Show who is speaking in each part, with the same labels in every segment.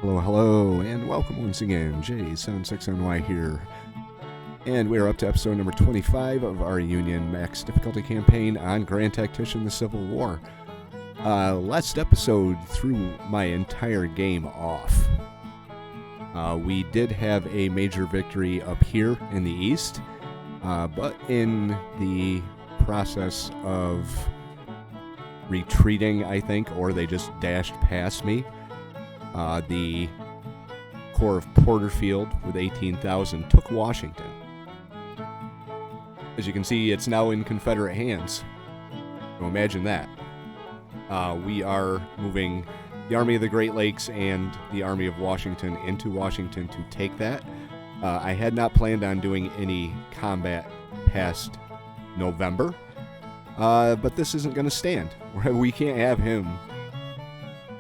Speaker 1: Hello, hello, and welcome once again. J76NY here. And we are up to episode number 25 of our Union Max difficulty campaign on Grand Tactician, the Civil War. Last episode threw my entire game off. We did have a major victory up here in the east, but in the process of retreating, I think, or they just dashed past me, the Corps of Porterfield with 18,000 took Washington. As you can see, it's now in Confederate hands. So imagine that. We are moving the Army of the Great Lakes and the Army of Washington into Washington to take that. I had not planned on doing any combat past November, but this isn't going to stand. We can't have him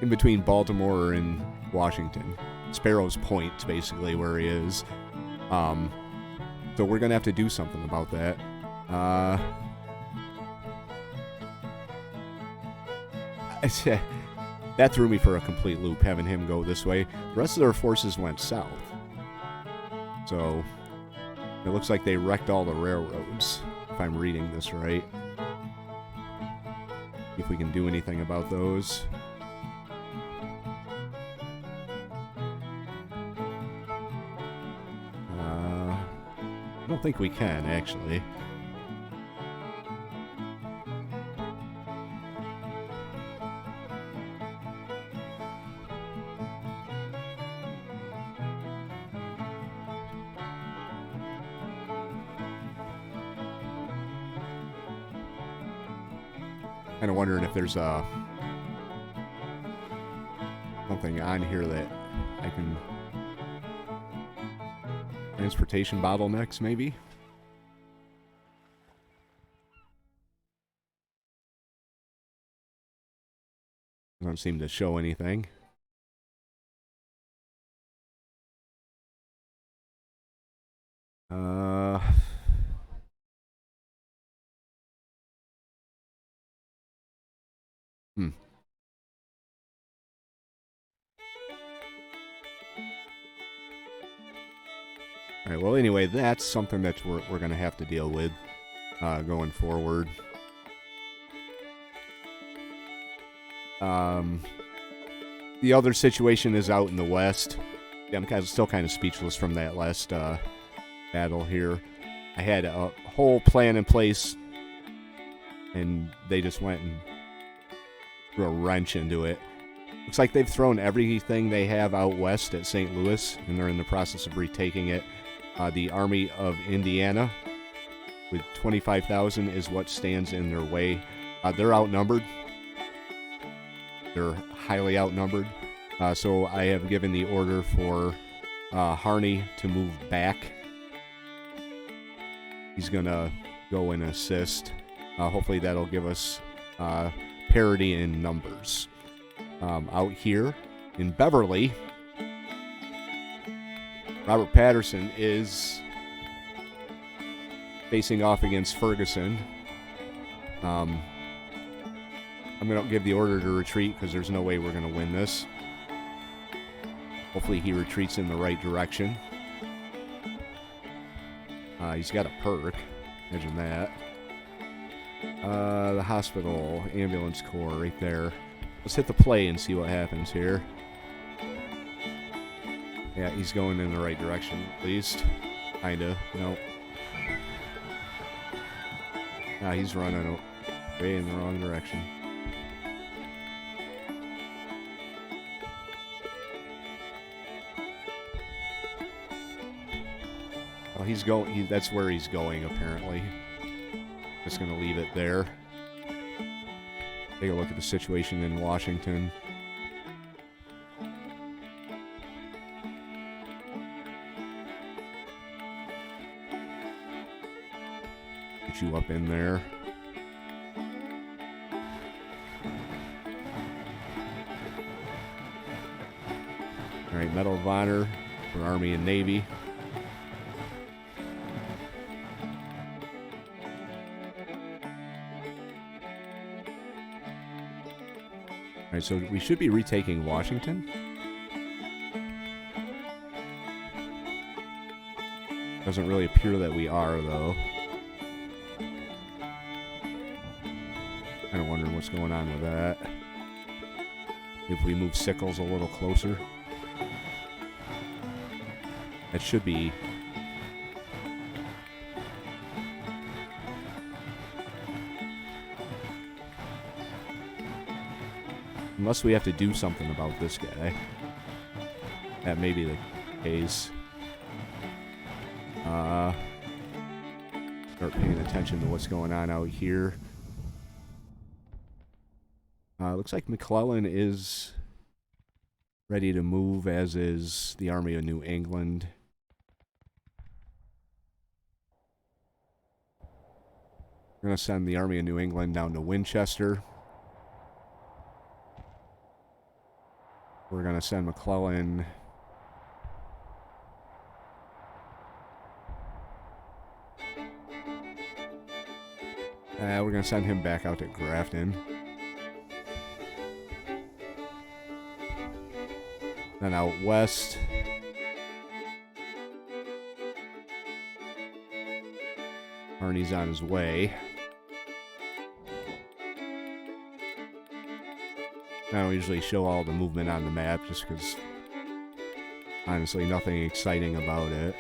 Speaker 1: in between Baltimore and Washington. Sparrow's Point is basically where he is. So we're going to have to do something about that. That threw me for a complete loop, having him go this way. The rest of their forces went south. So it looks like they wrecked all the railroads, if I'm reading this right. If we can do anything about those. I don't think we can, actually. Kind of wondering if there's something on here that I can... Transportation bottlenecks, maybe? Doesn't seem to show anything. Alright, well, anyway, that's something that we're going to have to deal with going forward. The other situation is out in the west. Yeah, I'm still kind of speechless from that last battle here. I had a whole plan in place, and they just went and threw a wrench into it. Looks like they've thrown everything they have out west at St. Louis, and they're in the process of retaking it. The Army of Indiana, with 25,000, is what stands in their way. They're outnumbered. They're highly outnumbered. So I have given the order for Harney to move back. He's going to go and assist. Hopefully that'll give us parity in numbers. Out here in Beverly, Robert Patterson is facing off against Ferguson. I'm going to give the order to retreat because there's no way we're going to win this. Hopefully he retreats in the right direction. He's got a perk. Imagine that. The hospital, ambulance corps right there. Let's hit the play and see what happens here. Yeah, he's going in the right direction, at least. Kinda. Nope. He's running way in the wrong direction. Well, he's going. That's where he's going, apparently. Just gonna leave it there. Take a look at the situation in Washington. Get you up in there. Alright, Medal of Honor for Army and Navy. Alright, so we should be retaking Washington. Doesn't really appear that we are, though. Kind of wondering what's going on with that. If we move Sickles a little closer. That should be... Unless we have to do something about this guy. That may be the case. Start paying attention to what's going on out here. Looks like McClellan is ready to move, as is the Army of New England. We're going to send the Army of New England down to Winchester. We're going to send McClellan... we're going to send him back out to Grafton. Then out west... Arnie's on his way. I don't usually show all the movement on the map just because, honestly, nothing exciting about it.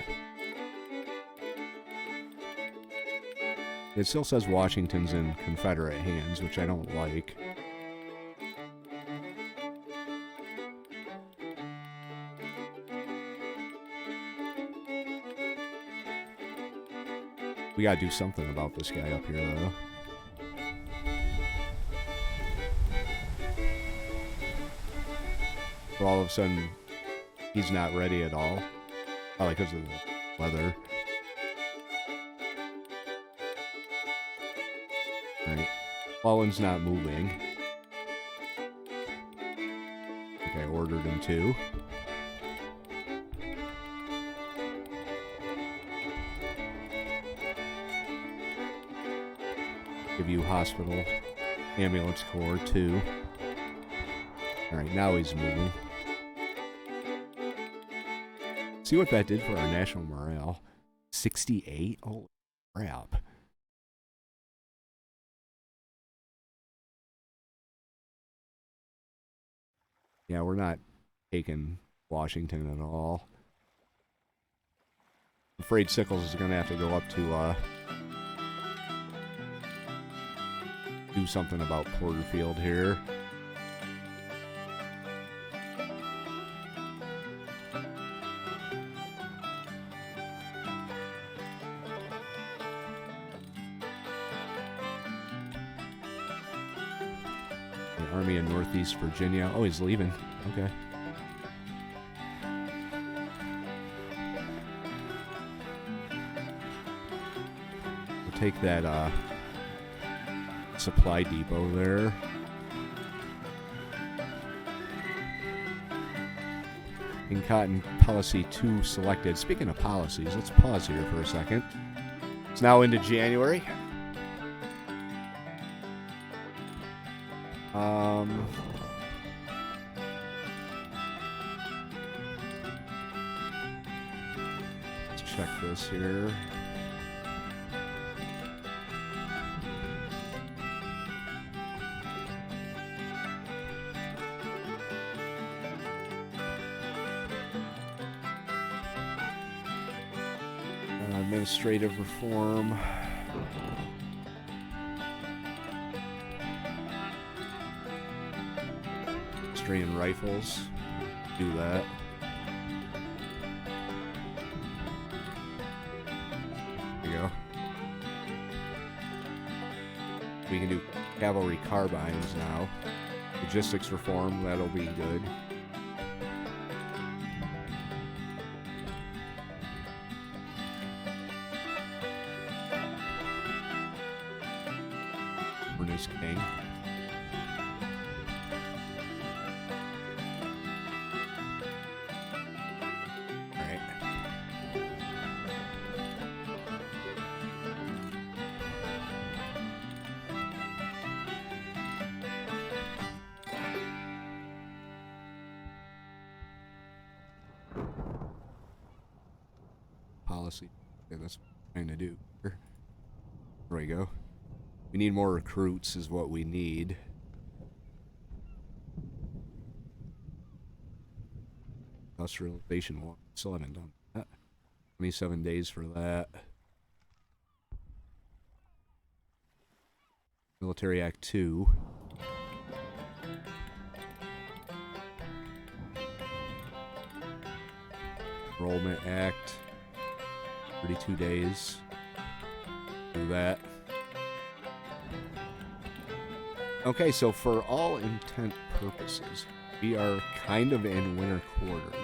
Speaker 1: It still says Washington's in Confederate hands, which I don't like. We gotta do something about this guy up here, though. So all of a sudden, he's not ready at all. Probably because of the weather. Alright. Mullen's not moving. I think I ordered him to. Give you hospital, ambulance corps, too. Alright, now he's moving. See what that did for our national morale. 68? Holy crap. Yeah, we're not taking Washington at all. I'm afraid Sickles is going to have to go up to, do something about Porterfield here. The Army of Northeast Virginia. Oh, he's leaving. Okay. We'll take that, supply depot there. In Cotton Policy 2 selected. Speaking of policies, let's pause here for a second. It's now into January. Let's check this here. Administrative reform. Australian rifles. Do that. There you go. We can do cavalry carbines now. Logistics reform, that'll be good. Ernest King. Alright. Policy Yeah, that's what I'm trying to do. There we go. We need more recruits is what we need. Industrialization 1. Still haven't done that. 27 days for that. Military Act 2. Enrollment Act. 32 days. Do that. Okay, so for all intent purposes, we are kind of in winter quarters.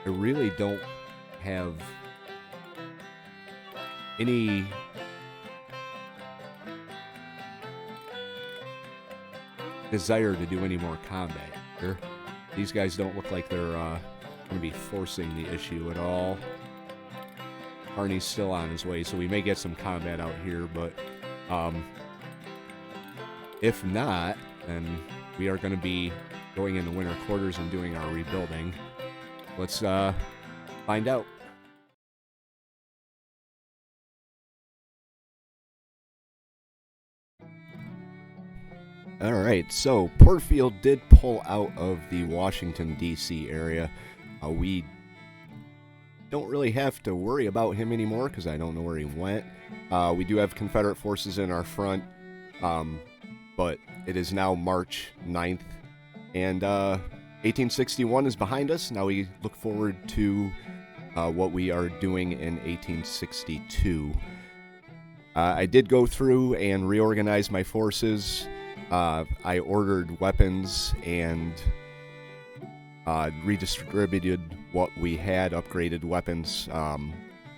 Speaker 1: I really don't have any desire to do any more combat here. These guys don't look like they're going to be forcing the issue at all. Arnie's still on his way, so we may get some combat out here, but if not, then we are going to be going into winter quarters and doing our rebuilding. Let's find out. All right, so Portfield did pull out of the Washington, D.C. area. We don't really have to worry about him anymore because I don't know where he went. We do have Confederate forces in our front, but it is now March 9th, and 1861 is behind us. Now we look forward to what we are doing in 1862. I did go through and reorganize my forces. I ordered weapons and redistributed what we had, upgraded weapons,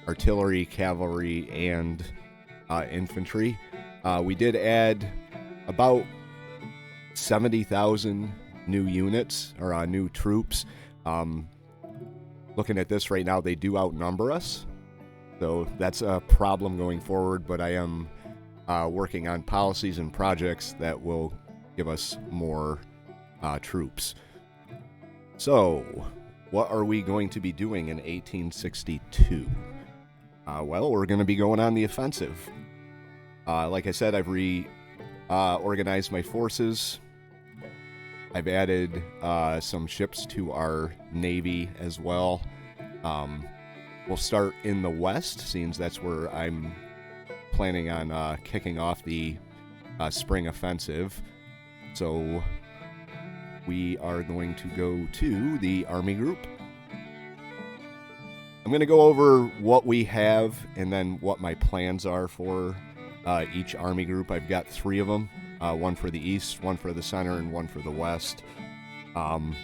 Speaker 1: artillery, cavalry, and infantry. We did add about 70,000 new units, or new troops. Looking at this right now, they do outnumber us. So that's a problem going forward, but I am working on policies and projects that will give us more troops. So, what are we going to be doing in 1862? Well, we're going to be going on the offensive. Like I said, I've reorganized my forces. I've added some ships to our Navy as well. We'll start in the west, seeing that's where I'm planning on kicking off the spring offensive. So we are going to go to the Army Group. I'm going to go over what we have and then what my plans are for each Army Group. I've got 3 of them, one for the east, one for the center, and one for the west. I've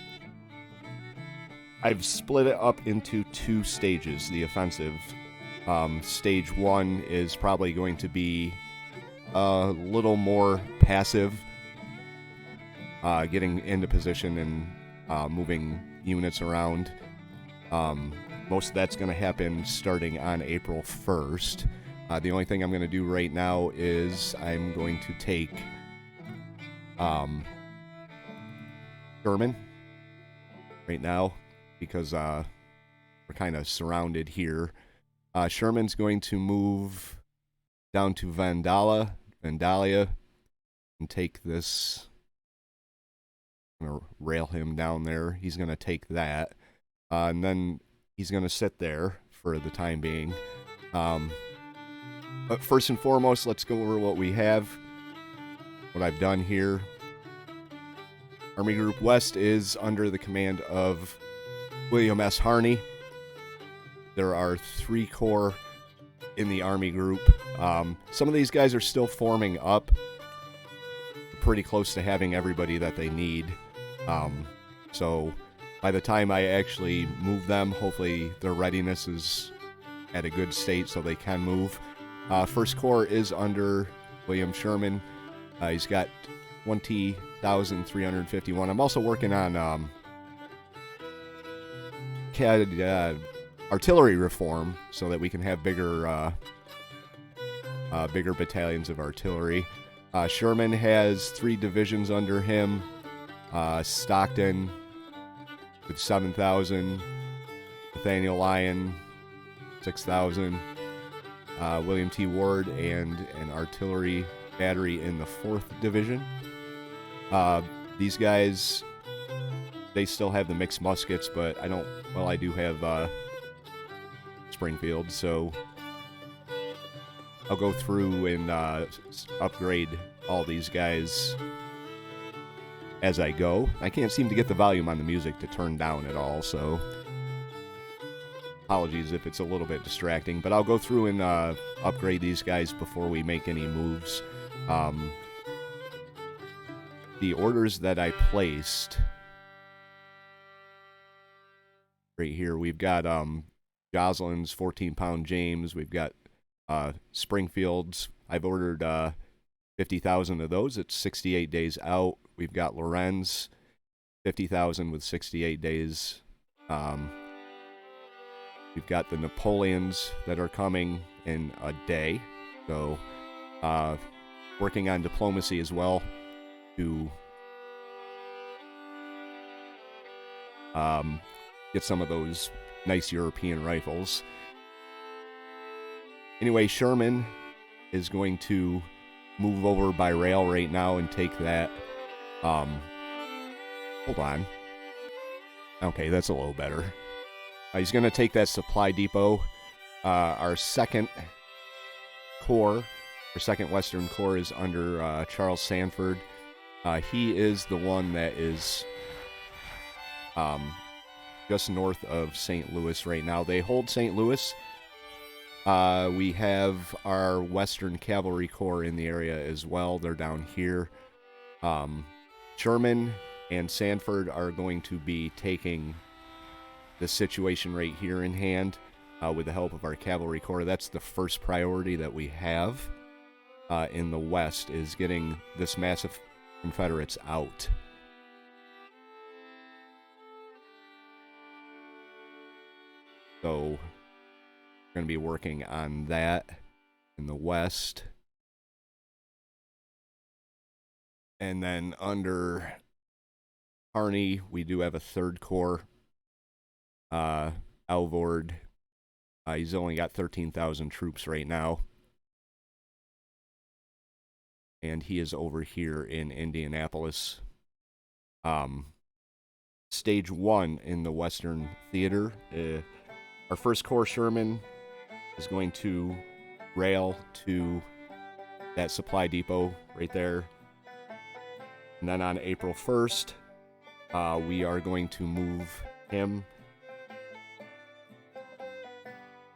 Speaker 1: split it up into 2 stages, the offensive. Stage 1 is probably going to be a little more passive, getting into position and moving units around. Most of that's going to happen starting on April 1st. The only thing I'm going to do right now is I'm going to take Sherman right now because we're kind of surrounded here. Sherman's going to move down to Vandalia, and take this. I'm going to rail him down there. He's going to take that. And then he's going to sit there for the time being. But first and foremost, let's go over what we have, what I've done here. Army Group West is under the command of William S. Harney. There are 3 corps in the Army Group. Some of these guys are still forming up. They're pretty close to having everybody that they need. So by the time I actually move them, hopefully their readiness is at a good state so they can move. First Corps is under William Sherman. He's got 20,351. I'm also working on artillery reform so that we can have bigger battalions of artillery. Sherman has 3 divisions under him. Stockton with 7,000. Nathaniel Lyon 6,000. William T. Ward and an artillery battery in the 4th Division. These guys, they still have the mixed muskets, but I do have Springfield, so I'll go through and upgrade all these guys as I go. I can't seem to get the volume on the music to turn down at all, so apologies if it's a little bit distracting, but I'll go through and upgrade these guys before we make any moves. The orders that I placed right here, we've got Jocelyn's 14-pound James, we've got Springfield's. I've ordered 50,000 of those. It's 68 days out. We've got Lorenz, 50,000 with 68 days. We've got the Napoleons that are coming in a day. So, working on diplomacy as well to get some of those nice European rifles. Anyway, Sherman is going to move over by rail right now and take that. Hold on. Okay, that's a little better. He's going to take that supply depot. Our 2nd Corps, our 2nd Western Corps, is under Charles Sanford. He is the one that is just north of St. Louis right now. They hold St. Louis. We have our Western Cavalry Corps in the area as well. They're down here. Sherman and Sanford are going to be taking the situation right here in hand with the help of our Cavalry Corps. That's the first priority that we have in the West, is getting this massive Confederates out. So we're going to be working on that in the West. And then under Harney, we do have a 3rd Corps. Alvord, he's only got 13,000 troops right now. And he is over here in Indianapolis. Stage 1 in the Western Theater. Our 1st Corps Sherman is going to rail to that supply depot right there. And then on April 1st, we are going to move him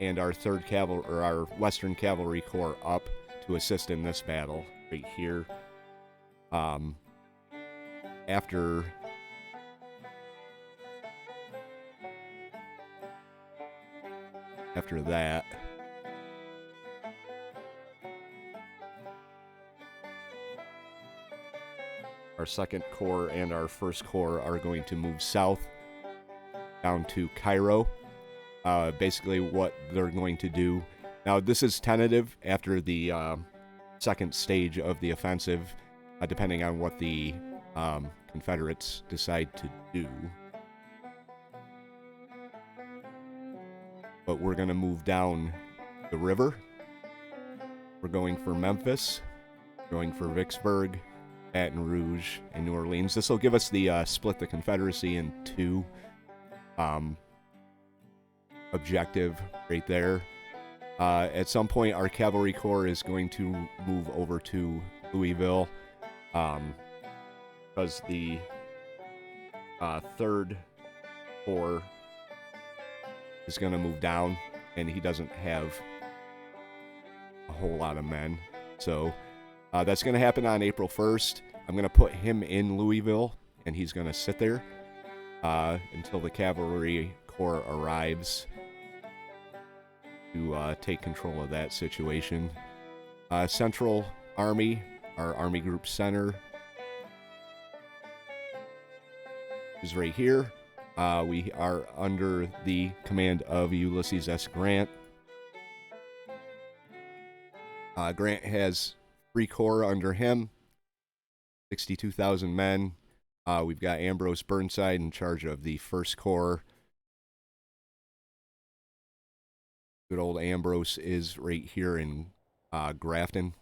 Speaker 1: and our 3rd Cavalry, or our Western Cavalry Corps, up to assist in this battle right here. After that, our 2nd Corps and our 1st Corps are going to move south down to Cairo. Basically what they're going to do. Now, this is tentative after the 2nd stage of the offensive, depending on what the Confederates decide to do. But we're going to move down the river. We're going for Memphis, going for Vicksburg, Baton Rouge, and New Orleans. This will give us the split the Confederacy in 2 objective right there. At some point, our Cavalry Corps is going to move over to Louisville because the 3rd Corps is going to move down, and he doesn't have a whole lot of men. So that's going to happen on April 1st. I'm going to put him in Louisville, and he's going to sit there until the Cavalry Corps arrives to take control of that situation. Central Army, our Army Group Center, is right here. We are under the command of Ulysses S. Grant. Grant has 3 corps under him, 62,000 men. We've got Ambrose Burnside in charge of the 1st Corps. Good old Ambrose is right here in Grafton.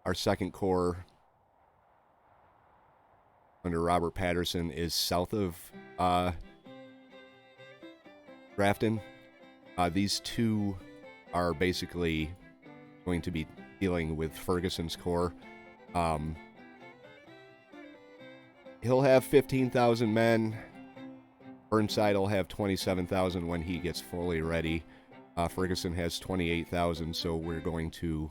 Speaker 1: Our second corps under Robert Patterson is south of Grafton. These two are basically going to be dealing with Ferguson's corps. He'll have 15,000 men. Burnside will have 27,000 when he gets fully ready. Ferguson has 28,000, so we're going to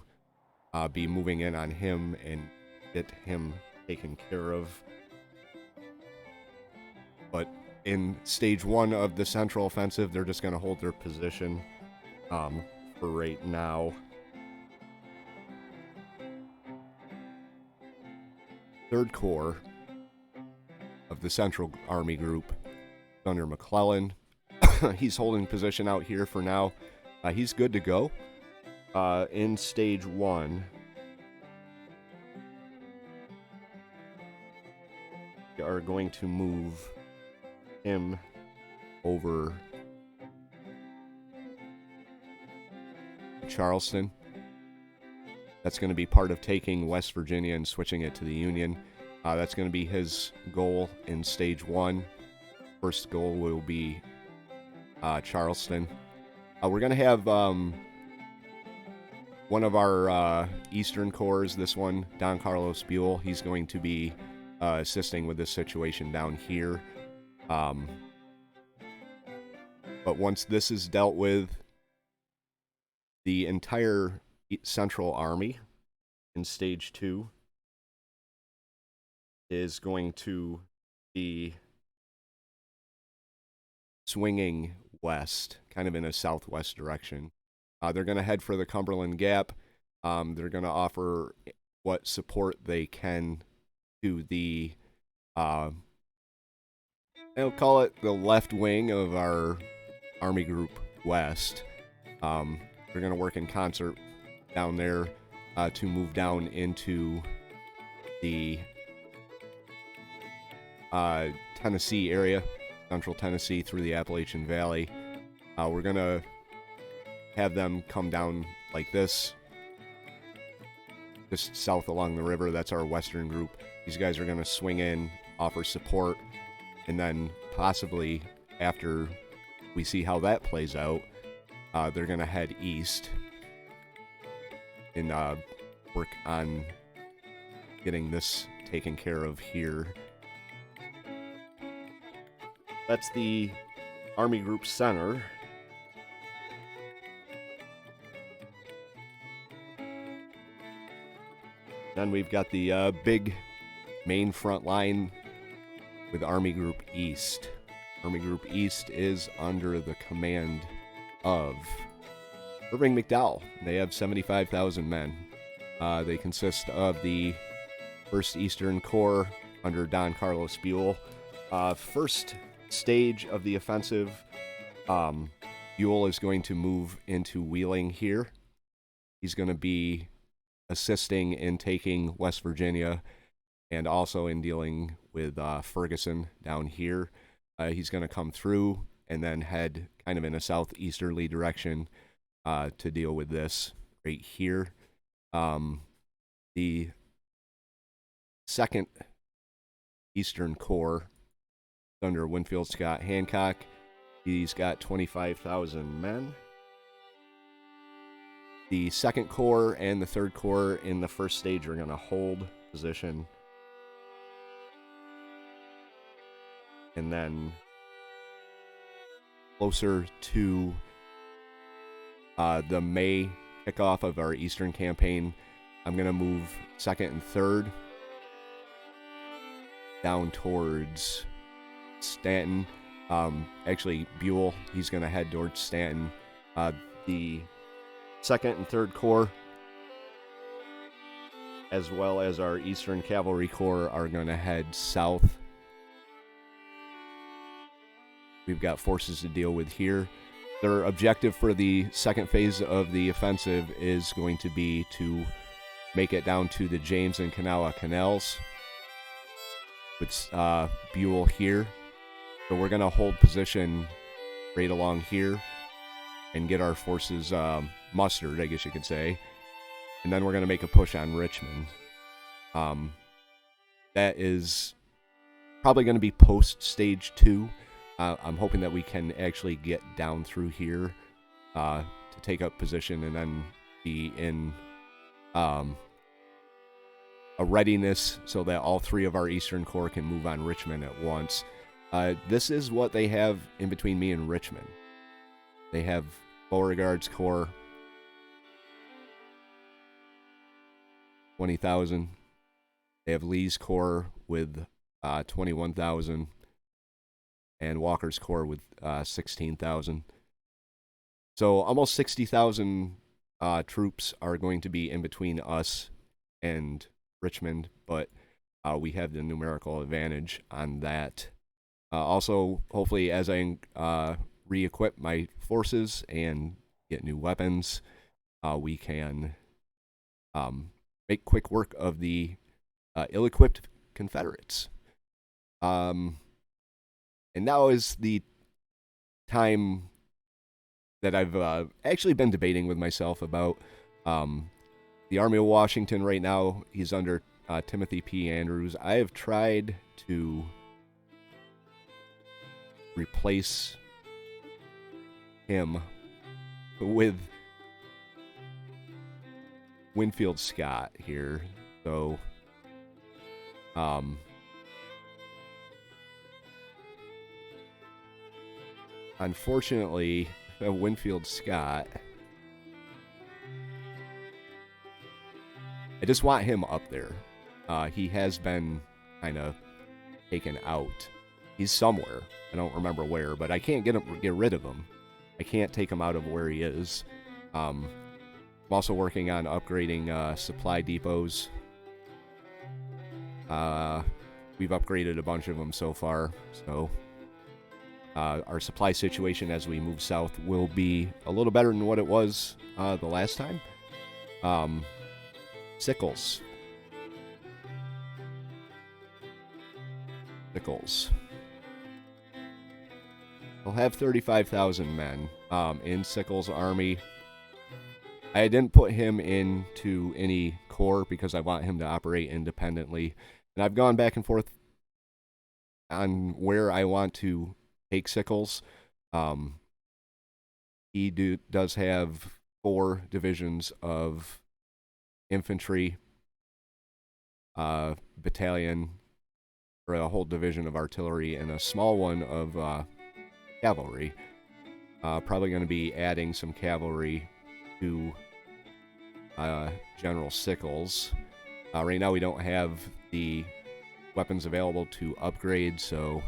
Speaker 1: be moving in on him and get him taken care of. But in stage 1 of the central offensive, they're just going to hold their position for right now. Third Corps of the Central Army Group under McClellan. He's holding position out here for now. He's good to go. In stage 1, we are going to move him over to Charleston. That's going to be part of taking West Virginia and switching it to the Union. That's going to be his goal in stage 1. First goal will be Charleston. We're going to have one of our Eastern Corps, this one, Don Carlos Buell. He's going to be assisting with this situation down here. But once this is dealt with, the entire Central Army in stage 2 is going to be swinging west, kind of in a southwest direction. They're going to head for the Cumberland Gap. They're going to offer what support they can to the, I'll call it the left wing of our Army Group West. They're going to work in concert down there to move down into the Tennessee area, central Tennessee through the Appalachian Valley. We're going to have them come down like this, just south along the river. That's our western group. These guys are going to swing in, offer support, and then possibly after we see how that plays out, they're going to head east and work on getting this taken care of here. That's the Army Group Center. Then we've got the big main front line with Army Group East. Army Group East is under the command of Irving McDowell. They have 75,000 men. They consist of the 1st Eastern Corps under Don Carlos Buell. First stage of the offensive, Buell is going to move into Wheeling here. He's going to be assisting in taking West Virginia and also in dealing with Ferguson down here. He's going to come through and then head kind of in a southeasterly direction to deal with this right here. The 2nd Eastern Corps under Winfield Scott Hancock. He's got 25,000 men. The 2nd Corps and the 3rd Corps in the first stage are going to hold position. And then closer to the May kickoff of our Eastern campaign, I'm going to move 2nd and 3rd down towards Stanton. Actually, Buell, he's going to head towards Stanton. The 2nd and 3rd Corps, as well as our Eastern Cavalry Corps, are going to head south. We've got forces to deal with here. Their objective for the second phase of the offensive is going to be to make it down to the James and Kanawha Canals puts Buell here. So we're going to hold position right along here and get our forces mustered, I guess you could say. And then we're going to make a push on Richmond. That is probably going to be post stage 2. I'm hoping that we can actually get down through here to take up position and then be in a readiness so that all 3 of our Eastern Corps can move on Richmond at once. This is what they have in between me and Richmond. They have Beauregard's Corps, 20,000. They have Lee's Corps with 21,000. And Walker's Corps with 16,000. So almost 60,000 troops are going to be in between us and Richmond, but we have the numerical advantage on that. Also, hopefully, as I re-equip my forces and get new weapons, we can make quick work of the ill-equipped Confederates. And now is the time that I've actually been debating with myself about the Army of Washington right now. He's under Timothy P. Andrews. I have tried to replace him with Winfield Scott here. So, unfortunately, Winfield Scott, I just want him up there. He has been kind of taken out. He's somewhere. I don't remember where, but I can't get rid of him. I can't take him out of where he is. I'm also working on upgrading supply depots. We've upgraded a bunch of them so far, so our supply situation as we move south will be a little better than what it was the last time. Sickles. He'll have 35,000 men in Sickles' army. I didn't put him into any corps because I want him to operate independently. And I've gone back and forth on where I want to take Sickles. He does have 4 divisions of infantry, battalion, or a whole division of artillery, and a small one of cavalry. Probably going to be adding some cavalry to General Sickles. Right now we don't have the weapons available to upgrade, so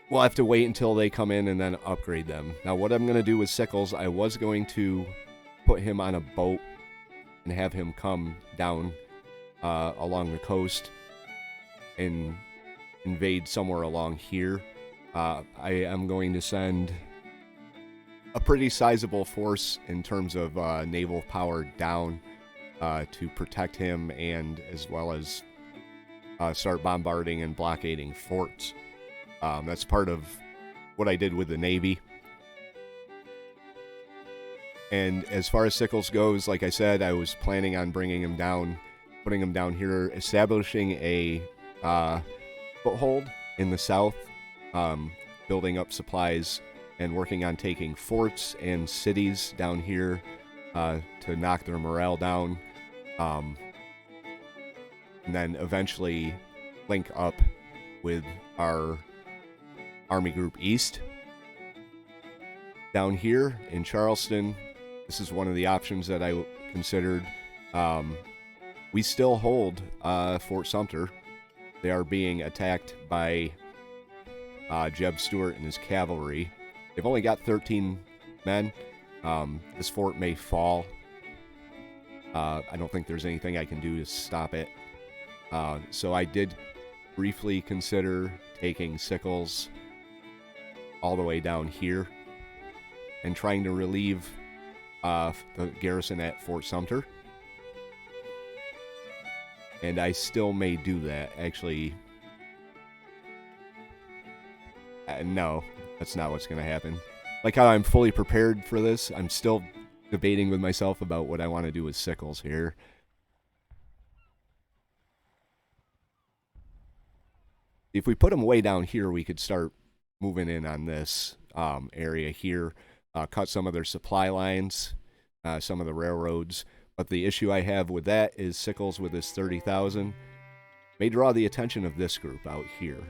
Speaker 1: we'll have to wait until they come in and then upgrade them. Now what I'm going to do with Sickles, I was going to put him on a boat and have him come down along the coast and invade somewhere along here. I am going to send a pretty sizable force in terms of naval power down to protect him, and as well as start bombarding and blockading forts. That's part of what I did with the Navy. And as far as Sickles goes, like I said, I was planning on bringing him down, putting him down here, establishing a foothold in the south, building up supplies, and working on taking forts and cities down here to knock their morale down, and then eventually link up with our Army Group East. Down here in Charleston, this is one of the options that I considered. We still hold Fort Sumter. They are being attacked by Jeb Stuart and his cavalry. They've only got 13 men. This fort may fall. I don't think there's anything I can do to stop it. So I did briefly consider taking Sickles all the way down here and trying to relieve the garrison at Fort Sumter. And I still may do that. Actually, no, that's not what's going to happen. Like how I'm fully prepared for this, I'm still debating with myself about what I want to do with sickles here. If we put them way down here, we could start moving in on this area here, cut some of their supply lines, some of the railroads. But the issue I have with that is sickles with this 30,000 may draw the attention of this group out here.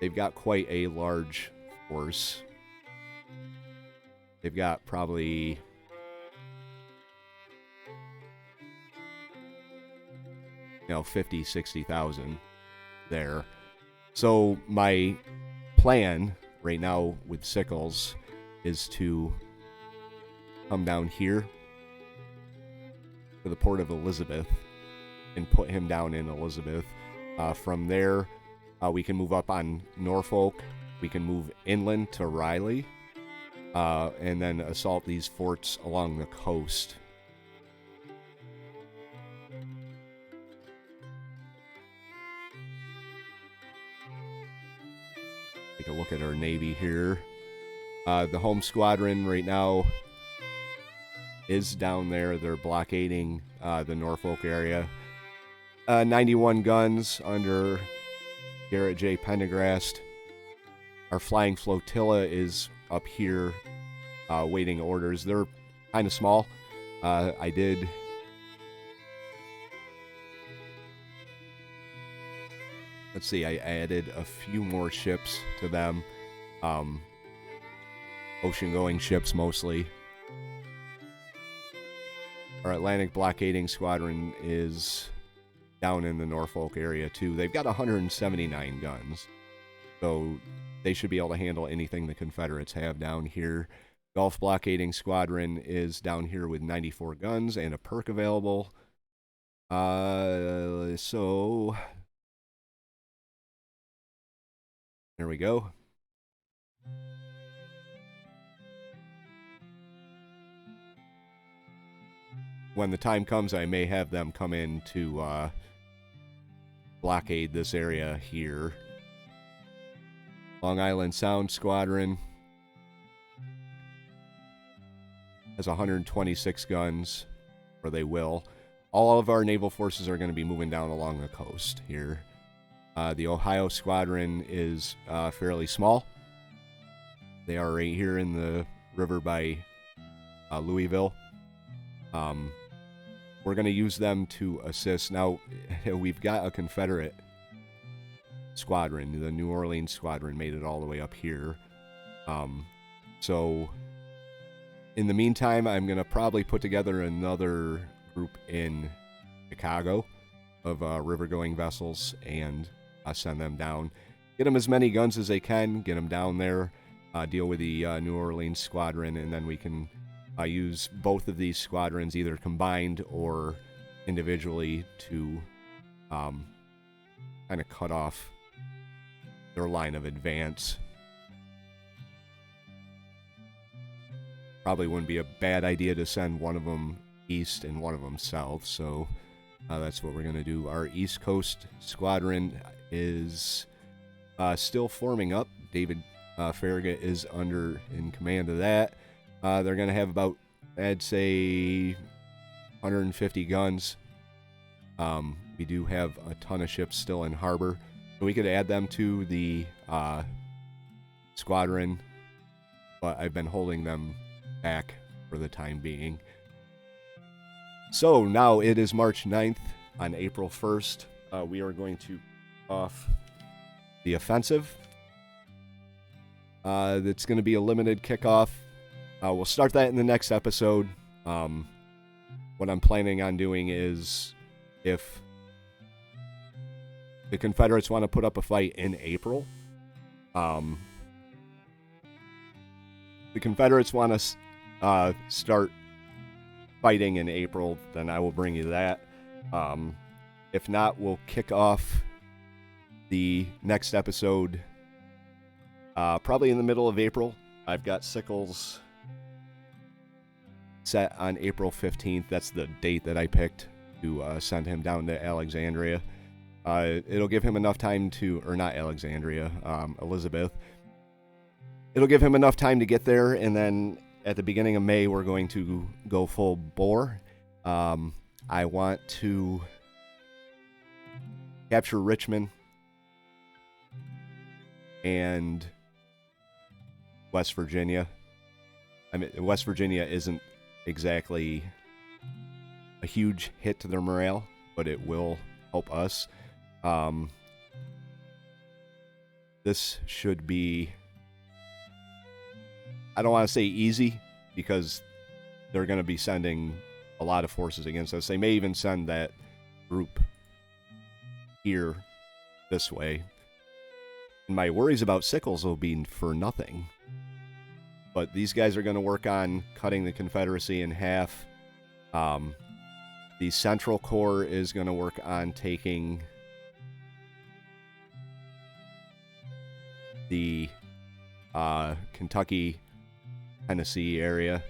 Speaker 1: They've got quite a large force. They've got probably 50, 60,000 there. So my plan right now with sickles is to come down here to the port of Elizabeth and put him down in Elizabeth. From there, we can move up on Norfolk. We can move inland to Raleigh, and then assault these forts along the coast. Take a look at our Navy here. The home squadron right now is down there. They're blockading the Norfolk area. 91 guns under Garrett J. Pendergrast. Our flying flotilla is up here waiting orders. They're kind of small. I did... Let's see, I added a few more ships to them. Ocean-going ships mostly. Our Atlantic blockading squadron is down in the Norfolk area too. They've got 179 guns. So they should be able to handle anything the Confederates have down here. Gulf blockading squadron is down here with 94 guns and a perk available. So there we go. When the time comes, I may have them come in to blockade this area here. Long Island Sound Squadron has 126 guns, or they will. All of our naval forces are going to be moving down along the coast here. The Ohio Squadron is fairly small. They are right here in the river by Louisville. We're going to use them to assist. Now, we've got a Confederate squadron. The New Orleans Squadron made it all the way up here. So, in the meantime, I'm going to probably put together another group in Chicago of river-going vessels and send them down. Get them as many guns as they can. Get them down there. Deal with the New Orleans Squadron, and then we can use both of these squadrons either combined or individually to kind of cut off their line of advance. Probably wouldn't be a bad idea to send one of them east and one of them south, so that's what we're going to do. Our East Coast Squadron is still forming up. David Farragut is in command of that. They're going to have about, I'd say, 150 guns. We do have a ton of ships still in harbor. So we could add them to the squadron, but I've been holding them back for the time being. So now it is March 9th. On April 1st, we are going to off the offensive. It's going to be a limited kickoff. We'll start that in the next episode. What I'm planning on doing is, if the Confederates want to put up a fight in April, the Confederates want to start fighting in April, then I will bring you that. If not, we'll kick off the next episode probably in the middle of April. I've got sickles set on April 15th. That's the date that I picked to send him down to Alexandria. It'll give him enough time to, or not Alexandria, Elizabeth. It'll give him enough time to get there, and then at the beginning of May, we're going to go full bore. I want to capture Richmond and West Virginia. I mean, West Virginia isn't exactly a huge hit to their morale, but it will help us. This should be, I don't want to say easy, because they're going to be sending a lot of forces against us. They may even send that group here this way. And my worries about Sickles will be for nothing. But these guys are going to work on cutting the Confederacy in half. The Central Corps is going to work on taking the Kentucky, Tennessee area.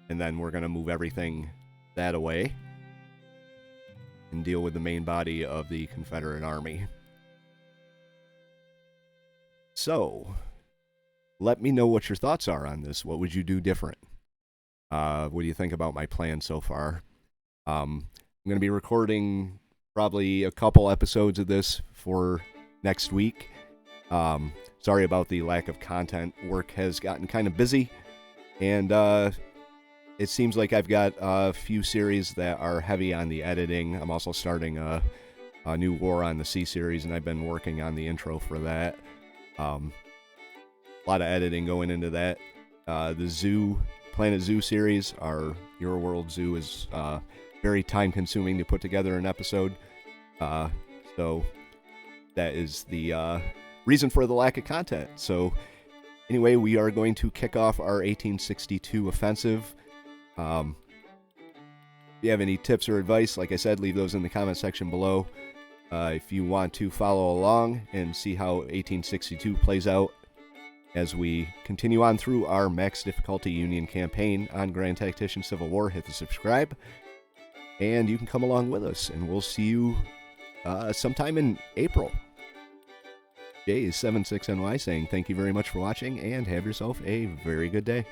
Speaker 1: And then we're going to move everything that away and deal with the main body of the Confederate Army. So, let me know what your thoughts are on this. What would you do different? What do you think about my plan so far? I'm going to be recording probably a couple episodes of this for next week. Sorry about the lack of content. Work has gotten kind of busy, and it seems like I've got a few series that are heavy on the editing. I'm also starting a new War on the Sea series, and I've been working on the intro for that. A lot of editing going into that. The Planet Zoo series, our Your World Zoo, is very time-consuming to put together an episode. So that is the reason for the lack of content. So anyway, we are going to kick off our 1862 offensive. If you have any tips or advice, like I said, leave those in the comment section below. If you want to follow along and see how 1862 plays out as we continue on through our max difficulty Union campaign on Grand Tactician Civil War, hit the subscribe, and you can come along with us, and we'll see you sometime in April. Jay is 76NY saying thank you very much for watching, and have yourself a very good day.